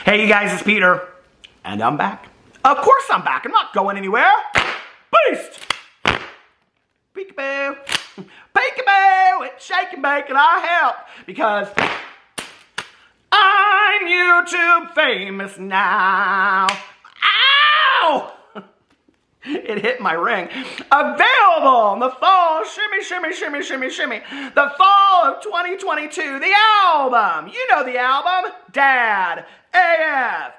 Hey you guys, it's Peter, and I'm back. Of course I'm back. I'm not going anywhere. Beast! Peekaboo! Peekaboo! It's shake and bake and I help because I'm YouTube famous now. Ow! It hit my ring. Available in the fall, shimmy, shimmy, shimmy, shimmy, shimmy. The fall of 2022, the album. You know the album, Dad AF.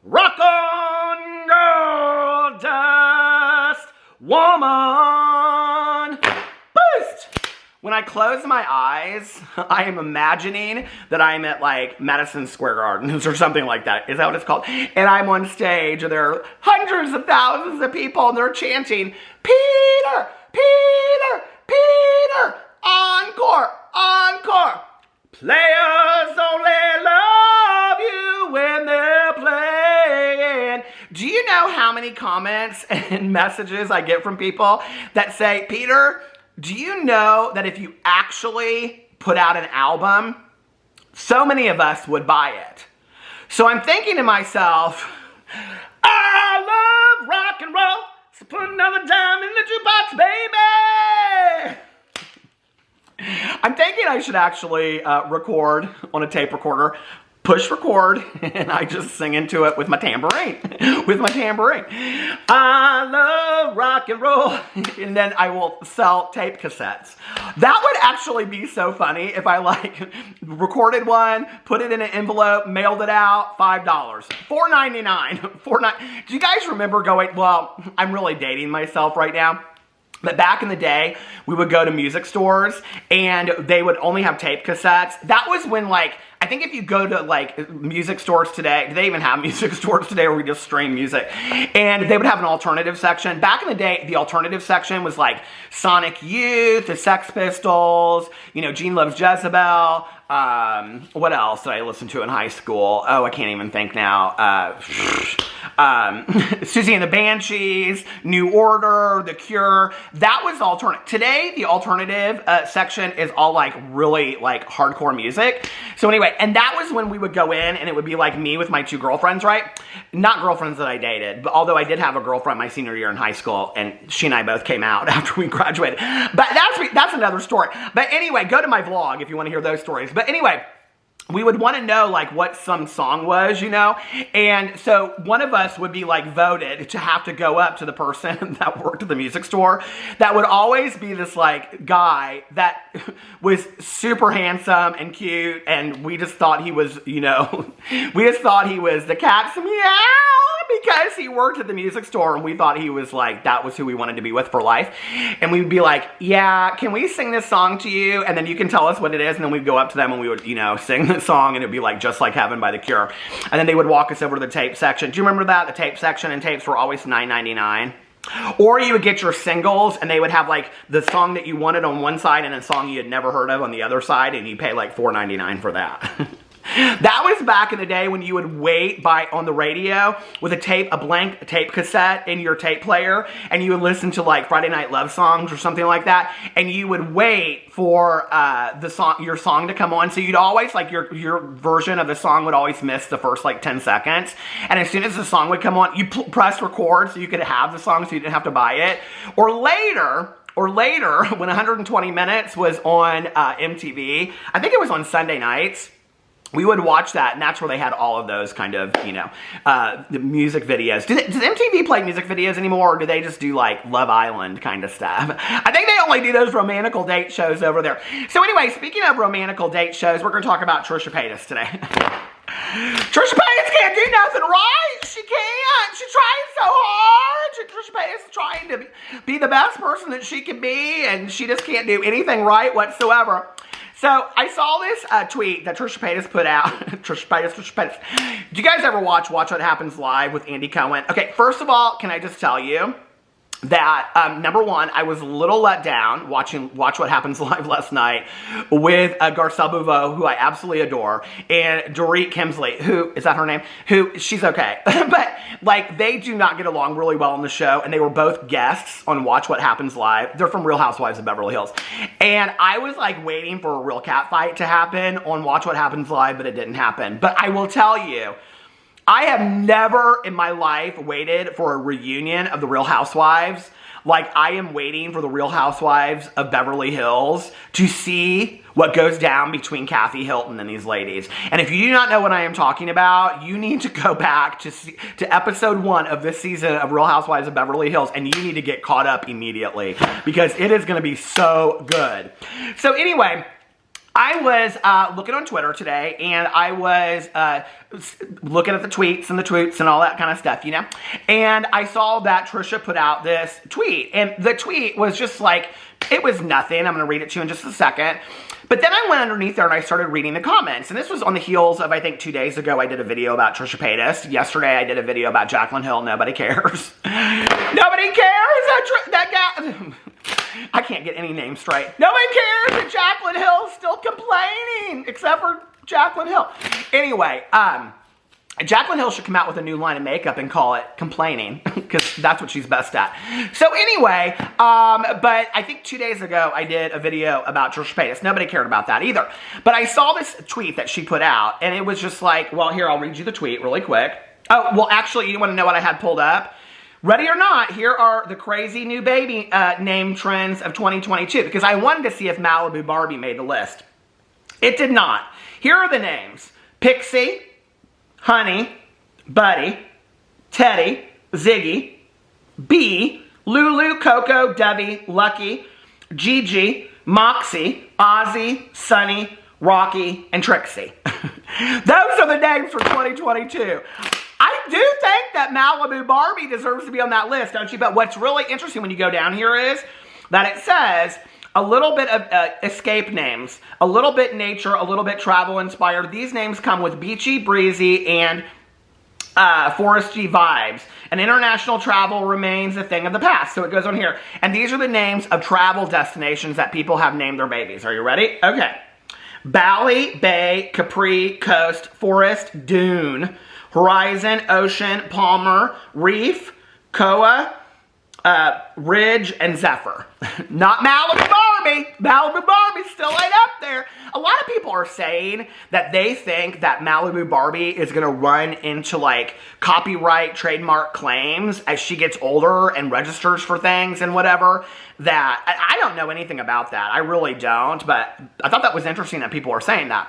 Rock on, girl, dust, woman. Boost. When I close my eyes, I am imagining that I'm at like Madison Square Gardens or something like that. Is that what it's called? And I'm on stage and there are hundreds of thousands of people and they're chanting, Peter, Peter, Peter, encore, encore. Players only love you when they're playing. Do you know how many comments and messages I get from people that say, Peter, do you know that if you actually put out an album, so many of us would buy it? So I'm thinking to myself, I love rock and roll, so put another dime in the jukebox, baby! I'm thinking I should actually record on a tape recorder, push record, and I just sing into it with my tambourine. I love rock and roll. And then I will sell tape cassettes. That would actually be so funny if I like recorded one, put it in an envelope, mailed it out, $5. $4.99. Do you guys remember going, well, I'm really dating myself right now. But back in the day, we would go to music stores and they would only have tape cassettes. That was when, like, I think if you go to like music stores today, do they even have music stores today or we just stream music? And they would have an alternative section. Back in the day, the alternative section was like Sonic Youth, the Sex Pistols, you know, Gene Loves Jezebel. What else did I listen to in high school? Oh, I can't even think now. Susie and the Banshees, New Order, The Cure. That was alternative. Today, the alternative section is all like really like hardcore music. So anyway, and that was when we would go in and it would be like me with my two girlfriends, right? Not girlfriends that I dated, but although I did have a girlfriend my senior year in high school and she and I both came out after we graduated. But that's another story. But anyway, go to my vlog if you want to hear those stories. But anyway, we would want to know like what some song was, you know? And so one of us would be like voted to have to go up to the person that worked at the music store. That would always be this like guy that was super handsome and cute and we just thought he was, you know, we just thought he was the cat's meow because he worked at the music store and we thought he was like, that was who we wanted to be with for life. And we would be like, yeah, can we sing this song to you? And then you can tell us what it is. And then we'd go up to them and we would, you know, sing the song and it'd be like Just Like Heaven by The Cure. And then they would walk us over to the tape section. Do you remember that? The tape section and tapes were always $9.99. Or you would get your singles and they would have like the song that you wanted on one side and a song you had never heard of on the other side and you pay like $4.99 for that. That was back in the day when you would wait on the radio with a blank tape cassette in your tape player and you would listen to like Friday Night Love Songs or something like that and you would wait for your song to come on. So you'd always, like your version of the song would always miss the first like 10 seconds. And as soon as the song would come on, you press record so you could have the song so you didn't have to buy it. Or later, when 120 Minutes was on MTV, I think it was on Sunday nights, we would watch that, and that's where they had all of those kind of, you know, the music videos. Does MTV play music videos anymore, or do they just do, like, Love Island kind of stuff? I think they only do those romantical date shows over there. So anyway, speaking of romantical date shows, we're going to talk about Trisha Paytas today. Trisha Paytas can't do nothing right. She can't. She's trying so hard. Trisha Paytas is trying to be the best person that she can be, and she just can't do anything right whatsoever. So, I saw this tweet that Trisha Paytas put out. Trisha Paytas. Do you guys ever watch What Happens Live with Andy Cohen? Okay, first of all, can I just tell you that, number one, I was a little let down Watch What Happens Live last night with Garcelle Bouveau, who I absolutely adore, and Dorit Kemsley, who, is that her name? Who, she's okay. But, like, they do not get along really well on the show, and they were both guests on Watch What Happens Live. They're from Real Housewives of Beverly Hills. And I was, like, waiting for a real cat fight to happen on Watch What Happens Live, but it didn't happen. But I will tell you, I have never in my life waited for a reunion of the Real Housewives like I am waiting for the Real Housewives of Beverly Hills to see what goes down between Kathy Hilton and these ladies. And if you do not know what I am talking about, you need to go back to episode 1 of this season of Real Housewives of Beverly Hills, and you need to get caught up immediately because it is going to be so good. So anyway, I was looking on Twitter today, and I was looking at the tweets and all that kind of stuff, you know? And I saw that Trisha put out this tweet, and the tweet was just like, it was nothing. I'm going to read it to you in just a second. But then I went underneath there and I started reading the comments. And this was on the heels of, I think 2 days ago, I did a video about Trisha Paytas. Yesterday, I did a video about Jaclyn Hill. Nobody cares. Nobody cares. That guy... I can't get any names straight. Nobody cares that Jaclyn Hill's still complaining, except for Jaclyn Hill. Anyway, Jaclyn Hill should come out with a new line of makeup and call it complaining, because that's what she's best at. So anyway, but I think 2 days ago, I did a video about Trisha Paytas. Nobody cared about that either. But I saw this tweet that she put out, and it was just like, well, here, I'll read you the tweet really quick. Oh, well, actually, you want to know what I had pulled up? Ready or not, here are the crazy new baby name trends of 2022, because I wanted to see if Malibu Barbie made the list. It did not. Here are the names: Pixie, Honey, Buddy, Teddy, Ziggy, Bee, Lulu, Coco, Debbie, Lucky, Gigi, Moxie, Ozzy, Sunny, Rocky, and Trixie. Those are the names for 2022. I do think that Malibu Barbie deserves to be on that list, don't you? But what's really interesting when you go down here is that it says a little bit of escape names, a little bit nature, a little bit travel inspired. These names come with beachy, breezy, and foresty vibes. And international travel remains a thing of the past. So it goes on here. And these are the names of travel destinations that people have named their babies. Are you ready? Okay. Bali, Bay, Capri, Coast, Forest, Dune, Horizon, Ocean, Palmer, Reef, Koa, Ridge, and Zephyr. Not Malibu Barbie. Malibu Barbie still ain't up there. A lot of people are saying that they think that Malibu Barbie is going to run into like copyright trademark claims as she gets older and registers for things and whatever. That I don't know anything about that. I really don't, but I thought that was interesting that people are saying that.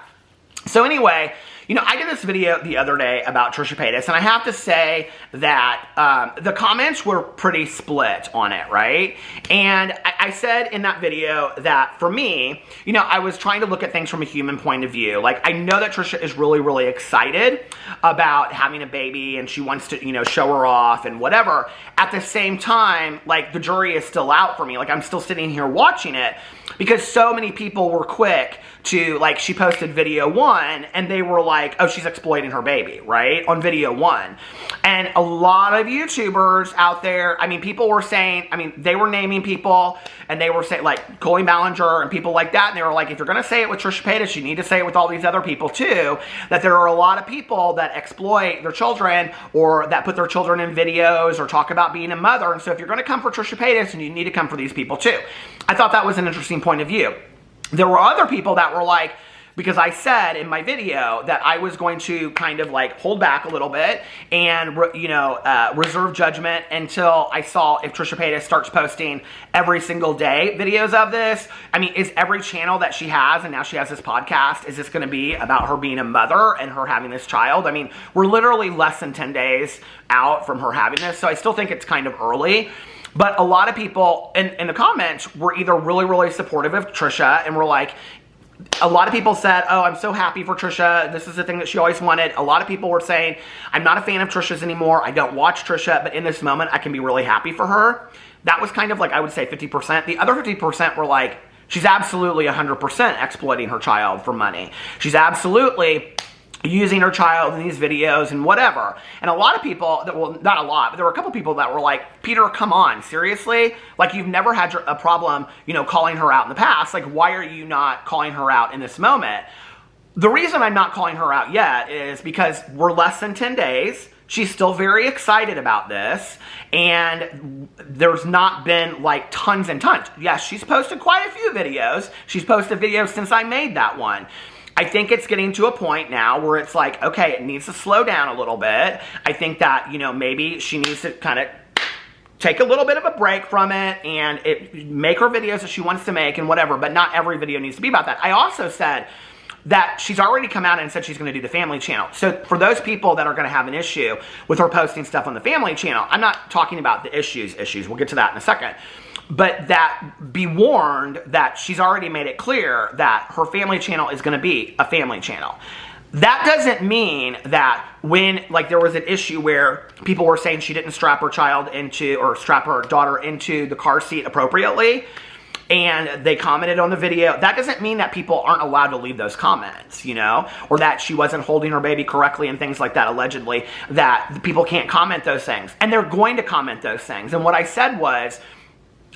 So anyway, you know, I did this video the other day about Trisha Paytas, and I have to say that the comments were pretty split on it, right? And I said in that video that for me, you know, I was trying to look at things from a human point of view. Like, I know that Trisha is really, really excited about having a baby, and she wants to, you know, show her off and whatever. At the same time, like, the jury is still out for me. Like, I'm still sitting here watching it because so many people were quick to, like, she posted video 1, and they were like, oh, she's exploiting her baby, right? On video 1. And a lot of YouTubers out there, I mean, people were saying, I mean, they were naming people, and they were saying, like, Colleen Ballinger and people like that, and they were like, if you're going to say it with Trisha Paytas, you need to say it with all these other people, too, that there are a lot of people that exploit their children, or that put their children in videos, or talk about being a mother, and so if you're going to come for Trisha Paytas, you need to come for these people, too. I thought that was an interesting point of view. There were other people that were like, because I said in my video that I was going to kind of like hold back a little bit and, you know, reserve judgment until I saw if Trisha Paytas starts posting every single day videos of this. I mean, is every channel that she has, and now she has this podcast, is this going to be about her being a mother and her having this child? I mean, we're literally less than 10 days out from her having this, so I still think it's kind of early. But a lot of people in the comments were either really, really supportive of Trisha and were like, a lot of people said, oh, I'm so happy for Trisha. This is the thing that she always wanted. A lot of people were saying, I'm not a fan of Trisha's anymore. I don't watch Trisha, but in this moment, I can be really happy for her. That was kind of like, I would say 50%. The other 50% were like, she's absolutely 100% exploiting her child for money. She's absolutely using her child in these videos and whatever. And a lot of people, well, not a lot, but there were a couple people that were like, Peter, come on, seriously? Like, you've never had a problem, you know, calling her out in the past. Like, why are you not calling her out in this moment? The reason I'm not calling her out yet is because we're less than 10 days. She's still very excited about this, and there's not been like tons and tons. Yes, she's posted quite a few videos. She's posted videos since I made that one. I think it's getting to a point now where it's like, okay, it needs to slow down a little bit. I think that, you know, maybe she needs to kind of take a little bit of a break from it and make her videos that she wants to make and whatever, but not every video needs to be about that. I also said that she's already come out and said she's going to do the family channel. So for those people that are going to have an issue with her posting stuff on the family channel, I'm not talking about the issues. We'll get to that in a second. But that, be warned that she's already made it clear that her family channel is going to be a family channel. That doesn't mean that when, like, there was an issue where people were saying she didn't strap her child into, or strap her daughter into the car seat appropriately, and they commented on the video, that doesn't mean that people aren't allowed to leave those comments, you know, or that she wasn't holding her baby correctly and things like that, allegedly, that people can't comment those things. And they're going to comment those things. And what I said was,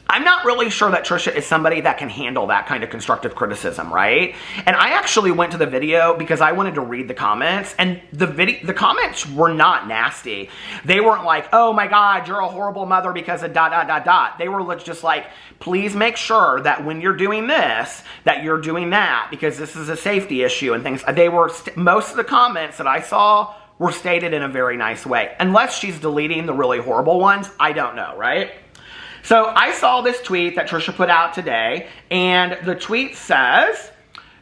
I'm not really sure that Trisha is somebody that can handle that kind of constructive criticism, right? And I actually went to the video because I wanted to read the comments, and the comments were not nasty. They weren't like, oh my God, you're a horrible mother because of ... They were just like, please make sure that when you're doing this, that you're doing that, because this is a safety issue and things. They were, most of the comments that I saw were stated in a very nice way. Unless she's deleting the really horrible ones, I don't know, right? So I saw this tweet that Trisha put out today, and the tweet says,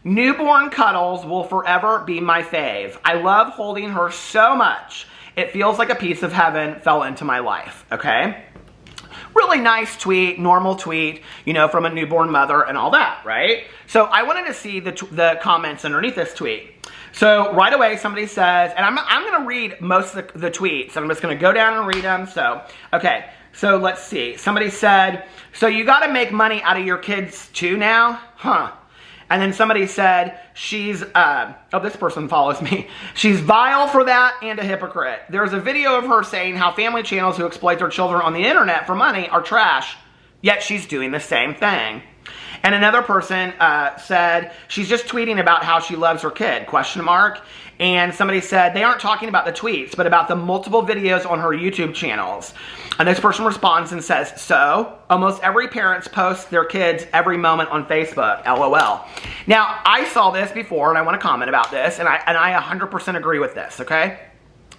newborn cuddles will forever be my fave. I love holding her so much. It feels like a piece of heaven fell into my life, okay? Really nice tweet, normal tweet, you know, from a newborn mother and all that, right? So I wanted to see the comments underneath this tweet. So right away somebody says, and I'm going to read most of the tweets, and I'm just going to go down and read them. So, okay. So let's see. Somebody said, so you got to make money out of your kids too now? Huh. And then somebody said, she's, oh, this person follows me. She's vile for that and a hypocrite. There's a video of her saying how family channels who exploit their children on the internet for money are trash. Yet she's doing the same thing. And another person said, she's just tweeting about how she loves her kid, question mark. And somebody said, they aren't talking about the tweets, but about the multiple videos on her YouTube channels. And this person responds and says, so, almost every parent posts their kids every moment on Facebook, LOL. Now, I saw this before, and I want to comment about this, and I 100% agree with this, okay?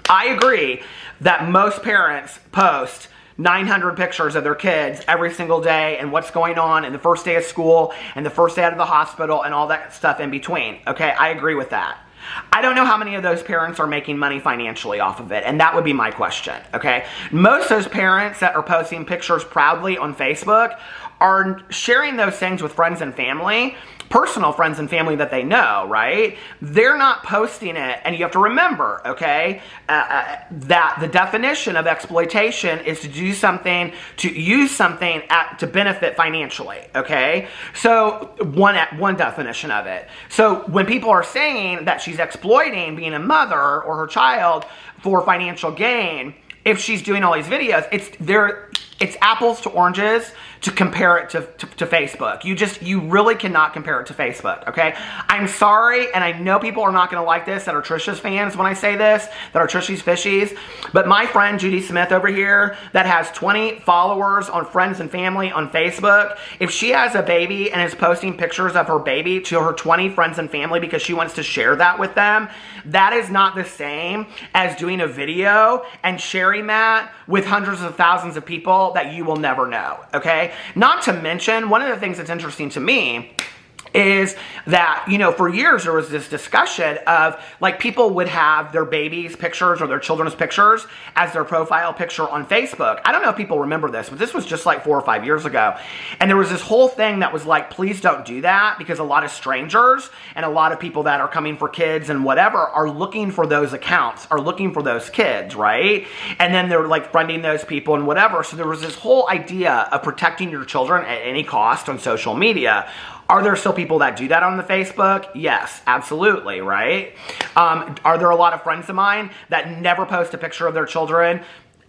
I agree that most parents post 900 pictures of their kids every single day and what's going on in the first day of school and the first day out of the hospital and all that stuff in between. Okay, I agree with that. I don't know how many of those parents are making money financially off of it, and that would be my question, okay? Most of those parents that are posting pictures proudly on Facebook are sharing those things with friends and family, personal friends and family that they know, right? They're not posting it, and you have to remember, okay, that the definition of exploitation is to do something, to use something to benefit financially, okay? So one definition of it. So when people are saying that she's exploiting being a mother or her child for financial gain, if she's doing all these videos, it's apples to oranges to compare it to Facebook. You really cannot compare it to Facebook, okay? I'm sorry, and I know people are not going to like this that are Trisha's fans when I say this, that are Trisha's fishies, but my friend Judy Smith over here that has 20 followers on friends and family on Facebook, if she has a baby and is posting pictures of her baby to her 20 friends and family because she wants to share that with them, that is not the same as doing a video and sharing that with hundreds of thousands of people that you will never know, okay? Not to mention, one of the things that's interesting to me is that, you know, for years there was this discussion of, like, people would have their babies' pictures or their children's pictures as their profile picture on Facebook. I don't know if people remember this, but this was just like 4 or 5 years ago. And there was this whole thing that was like, please don't do that, because a lot of strangers and a lot of people that are coming for kids and whatever are looking for those accounts, are looking for those kids, right? And then they're like friending those people and whatever. So there was this whole idea of protecting your children at any cost on social media. Are there still people that do that on the Facebook? Yes, absolutely, right? Are there a lot of friends of mine that never post a picture of their children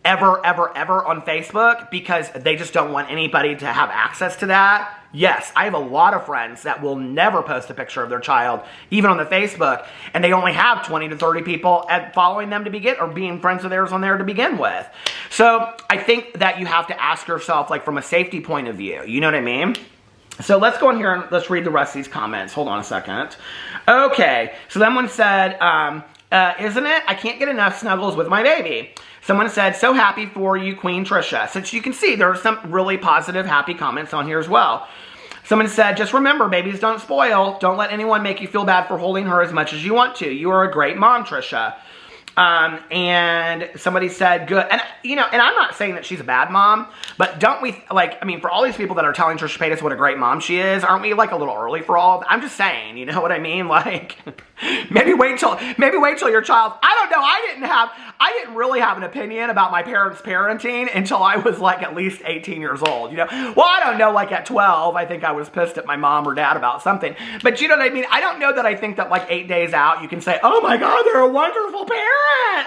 ever on Facebook because they just don't want anybody to have access to that? Yes, I have a lot of friends that will never post a picture of their child, even on the Facebook, and they only have 20 to 30 people following them to begin, or being friends of theirs on there to begin with. So I think that you have to ask yourself, like, from a safety point of view, you know what I mean? So let's go in here and let's read the rest of these comments. Hold on a second. Okay, so someone said, isn't it? I can't get enough snuggles with my baby. Someone said, so happy for you, Queen Trisha. Since you can see, there are some really positive, happy comments on here as well. Someone said, just remember, babies don't spoil. Don't let anyone make you feel bad for holding her as much as you want to. You are a great mom, Trisha. And somebody said, good. And, you know, and I'm not saying that she's a bad mom, but don't we, like, I mean, for all these people that are telling Trisha Paytas what a great mom she is, aren't we, like, a little early for all of that? I'm just saying, you know what I mean? Like, maybe wait till your child, I don't know, I didn't really have an opinion about my parents' parenting until I was, like, at least 18 years old, you know? Well, I don't know, like, at 12, I think I was pissed at my mom or dad about something, but you know what I mean? I don't know that I think that, like, 8 days out, you can say, oh my God, they're a wonderful parent.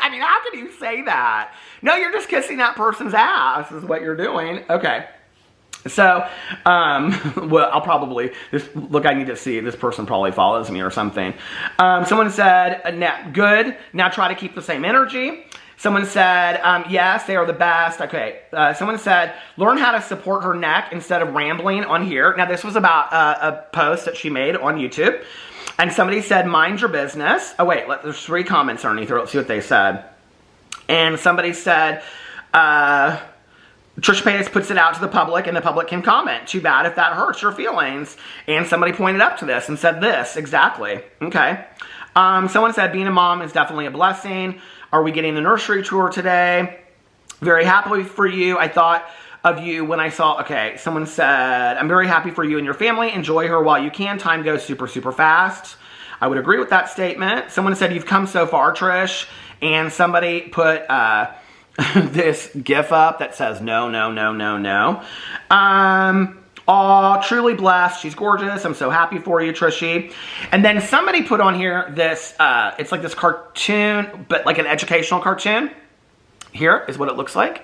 I mean, how can you say that? No, you're just kissing that person's ass is what you're doing. Okay. So, well, I'll probably, look, I need to see, this person probably follows me or something. Someone said, good, now try to keep the same energy. Someone said, yes, they are the best. Okay. Someone said, learn how to support her neck instead of rambling on here. Now, this was about a post that she made on YouTube. And somebody said, mind your business. Oh, wait, there's 3 comments underneath here. Let's see what they said. And somebody said, Trisha Paytas puts it out to the public and the public can comment. Too bad if that hurts your feelings. And somebody pointed up to this and said this. Exactly. Okay. Someone said, being a mom is definitely a blessing. Are we getting the nursery tour today? Very happy for you. I thought of you when I saw, okay, someone said, I'm very happy for you and your family. Enjoy her while you can. Time goes super, super fast. I would agree with that statement. Someone said, you've come so far, Trish. And somebody put this GIF up that says, no, no, no, no, no. Aw, truly blessed. She's gorgeous. I'm so happy for you, Trishy. And then somebody put on here this, it's like this cartoon, but like an educational cartoon. Here is what it looks like.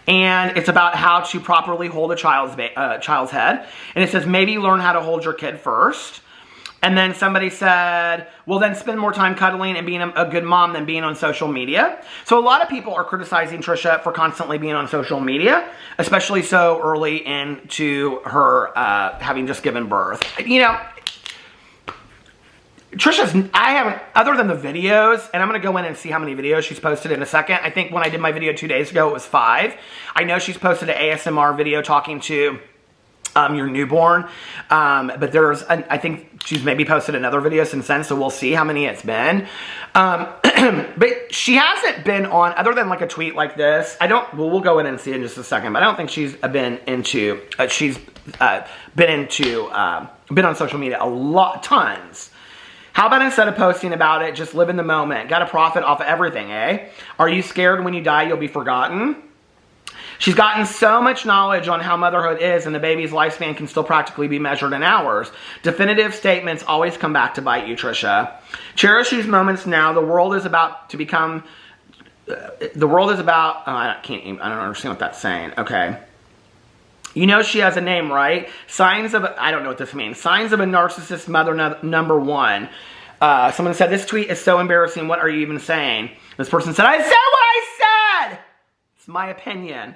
And it's about how to properly hold a child's head. And it says, maybe learn how to hold your kid first. And then somebody said, well, then spend more time cuddling and being a good mom than being on social media. So a lot of people are criticizing Trisha for constantly being on social media, especially so early into her having just given birth. You know, I haven't, other than the videos, and I'm going to go in and see how many videos she's posted in a second. I think when I did my video 2 days ago, it was 5. I know she's posted an ASMR video talking to your newborn, but there's, I think she's maybe posted another video since then, so we'll see how many it's been. But she hasn't been on, other than like a tweet like this, we'll go in and see in just a second, but I don't think she's been on social media a lot, tons. How about instead of posting about it, just live in the moment? Got to profit off of everything, eh? Are you scared when you die you'll be forgotten? She's gotten so much knowledge on how motherhood is, and the baby's lifespan can still practically be measured in hours. Definitive statements always come back to bite you, Trisha. Cherish these moments now. The world is about to become, I don't understand what that's saying. Okay. You know she has a name, right? I don't know what this means. Signs of a narcissist mother number 1. Someone said, this tweet is so embarrassing. What are you even saying? This person said, I said what I said! It's my opinion.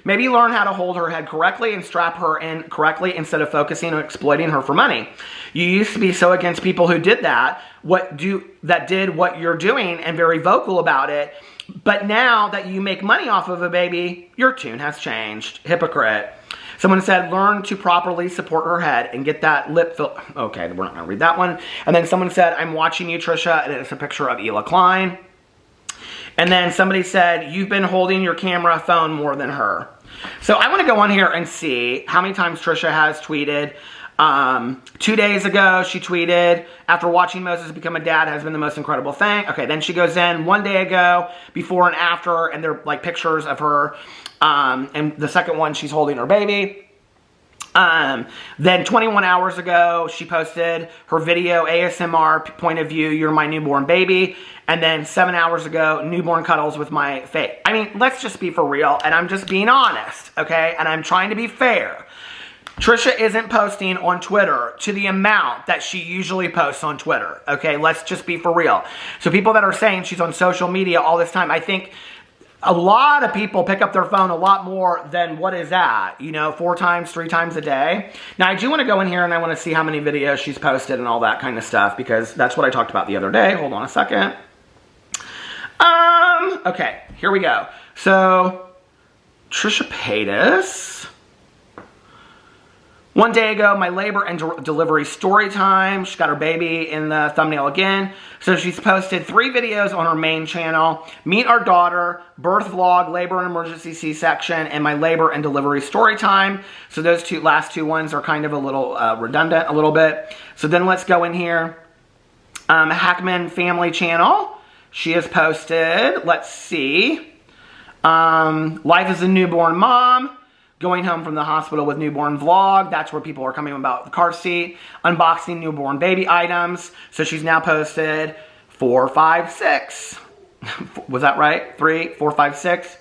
Maybe learn how to hold her head correctly and strap her in correctly instead of focusing on exploiting her for money. You used to be so against people who did that, did what you're doing and very vocal about it. But now that you make money off of a baby, your tune has changed. Hypocrite. Someone said, learn to properly support her head and get that lip fill. Okay, we're not going to read that one. And then someone said, I'm watching you, Trisha, and it's a picture of Ela Klein. And then somebody said, you've been holding your camera phone more than her. So I want to go on here and see how many times Trisha has tweeted. 2 days ago, she tweeted, after watching Moses become a dad has been the most incredible thing. Okay, then she goes in 1 day ago, before and after, and they're like pictures of her. And the second one, she's holding her baby. Then 21 hours ago, she posted her video, ASMR point of view, you're my newborn baby. And then 7 hours ago, newborn cuddles with my face. I mean, let's just be for real. And I'm just being honest, okay? And I'm trying to be fair. Trisha isn't posting on Twitter to the amount that she usually posts on Twitter, okay? Let's just be for real. So people that are saying she's on social media all this time, I think a lot of people pick up their phone a lot more than what is that, you know, 4 times, 3 times a day. Now, I do want to go in here and I want to see how many videos she's posted and all that kind of stuff, because that's what I talked about the other day. Hold on a second. Okay, here we go. So, Trisha Paytas. One day ago, my labor and delivery story time. She's got her baby in the thumbnail again. So she's posted 3 videos on her main channel. Meet our daughter, birth vlog, labor and emergency C-section, and my labor and delivery story time. So those last two ones are kind of a little redundant a little bit. So then let's go in here. Hackman Family Channel. She has posted, let's see. Life as a newborn mom. Going home from the hospital with newborn vlog. That's where people are coming about the car seat. Unboxing newborn baby items. So she's now posted 4, 5, 6. Was that right? 3, 4, 5, 6.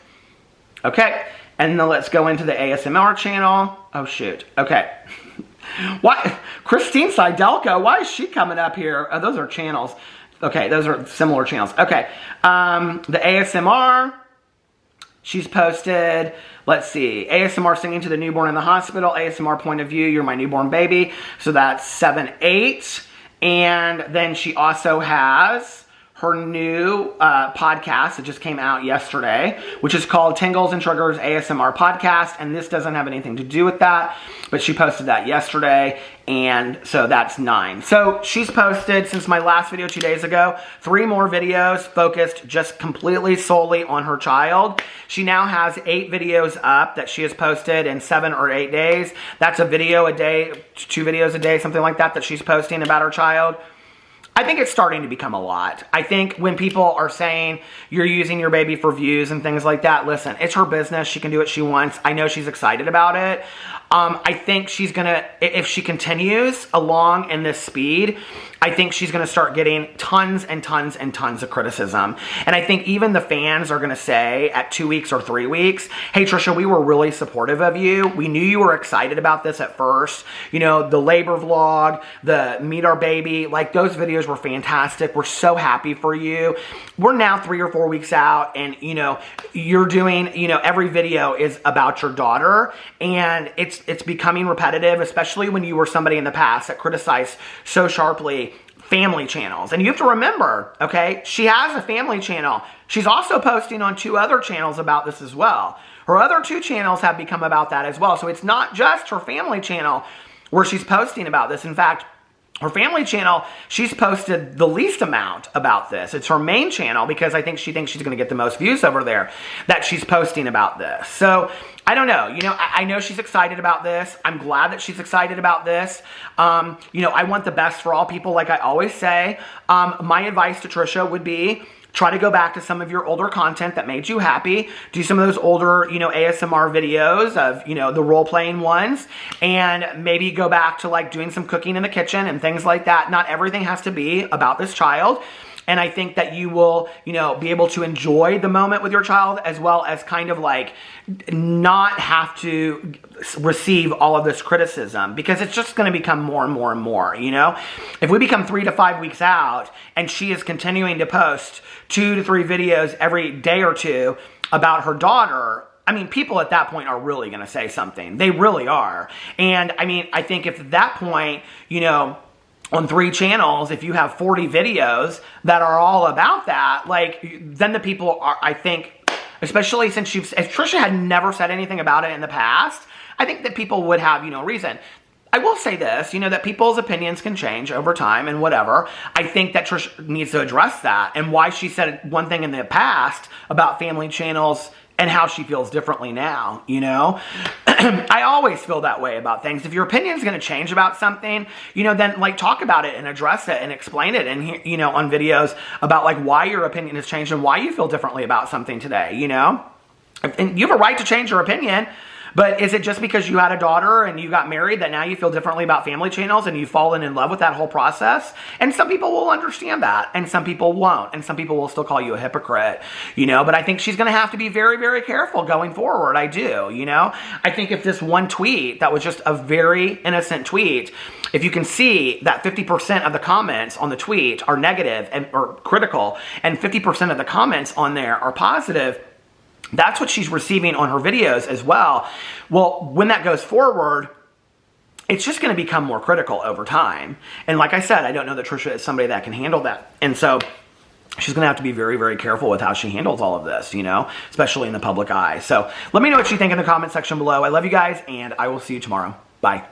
Okay. And then let's go into the ASMR channel. Oh, shoot. Okay. Why? Christine Sidelko. Why is she coming up here? Oh, those are channels. Okay. Those are similar channels. Okay. The ASMR. She's posted, let's see, ASMR singing to the newborn in the hospital, ASMR point of view, you're my newborn baby. So that's 7, 8. And then she also has her new podcast that just came out yesterday, which is called Tingles and Triggers ASMR Podcast. And this doesn't have anything to do with that, but she posted that yesterday. And so that's 9. So she's posted, since my last video 2 days ago, 3 more videos focused just completely solely on her child. She now has 8 videos up that she has posted in 7 or 8 days. That's a video a day, 2 videos a day, something like that, that she's posting about her child. I think it's starting to become a lot. I think when people are saying you're using your baby for views and things like that, listen, it's her business. She can do what she wants. I know she's excited about it. I think she's going to, if she continues along in this speed, I think she's going to start getting tons and tons and tons of criticism. And I think even the fans are going to say at 2 weeks or 3 weeks, hey, Trisha, we were really supportive of you. We knew you were excited about this at first. You know, the labor vlog, the meet our baby, like those videos were fantastic. We're so happy for you. We're now 3 or 4 weeks out and, you know, you're doing, you know, every video is about your daughter and it's becoming repetitive, especially when you were somebody in the past that criticized so sharply family channels. And you have to remember, okay, she has a family channel. She's also posting on 2 other channels about this as well. Her other 2 channels have become about that as well. So it's not just her family channel where she's posting about this. In fact, her family channel, she's posted the least amount about this. It's her main channel because I think she thinks she's going to get the most views over there that she's posting about this. So I don't know. You know, I know she's excited about this. I'm glad that she's excited about this. You know, I want the best for all people, like I always say. My advice to Trisha would be, try to go back to some of your older content that made you happy. Do some of those older, you know, ASMR videos of, you know, the role-playing ones. And maybe go back to, like, doing some cooking in the kitchen and things like that. Not everything has to be about this child. And I think that you will, you know, be able to enjoy the moment with your child as well as kind of like not have to receive all of this criticism because it's just going to become more and more and more, you know? If we become 3 to 5 weeks out and she is continuing to post 2 to 3 videos every day or 2 about her daughter, I mean, people at that point are really going to say something. They really are. And I mean, I think if at that point, you know, on 3 channels, if you have 40 videos that are all about that, like, then the people are, I think, especially since if Trisha had never said anything about it in the past, I think that people would have, you know, reason. I will say this, you know, that people's opinions can change over time and whatever. I think that Trisha needs to address that and why she said one thing in the past about family channels and how she feels differently now, you know? I always feel that way about things. If your opinion is going to change about something, you know, then, like, talk about it and address it and explain it and, you know, on videos about, like, why your opinion has changed and why you feel differently about something today, you know? And you have a right to change your opinion, But is it just because you had a daughter and you got married that now you feel differently about family channels and you've fallen in love with that whole process? And some people will understand that, and some people won't, and some people will still call you a hypocrite, you know? But I think she's going to have to be very, very careful going forward. I do, you know? I think if this one tweet that was just a very innocent tweet, if you can see that 50% of the comments on the tweet are negative or critical, and 50% of the comments on there are positive, that's what she's receiving on her videos as well. Well, when that goes forward, it's just going to become more critical over time. And like I said, I don't know that Trisha is somebody that can handle that. And so she's going to have to be very, very careful with how she handles all of this, you know, especially in the public eye. So let me know what you think in the comment section below. I love you guys, and I will see you tomorrow. Bye.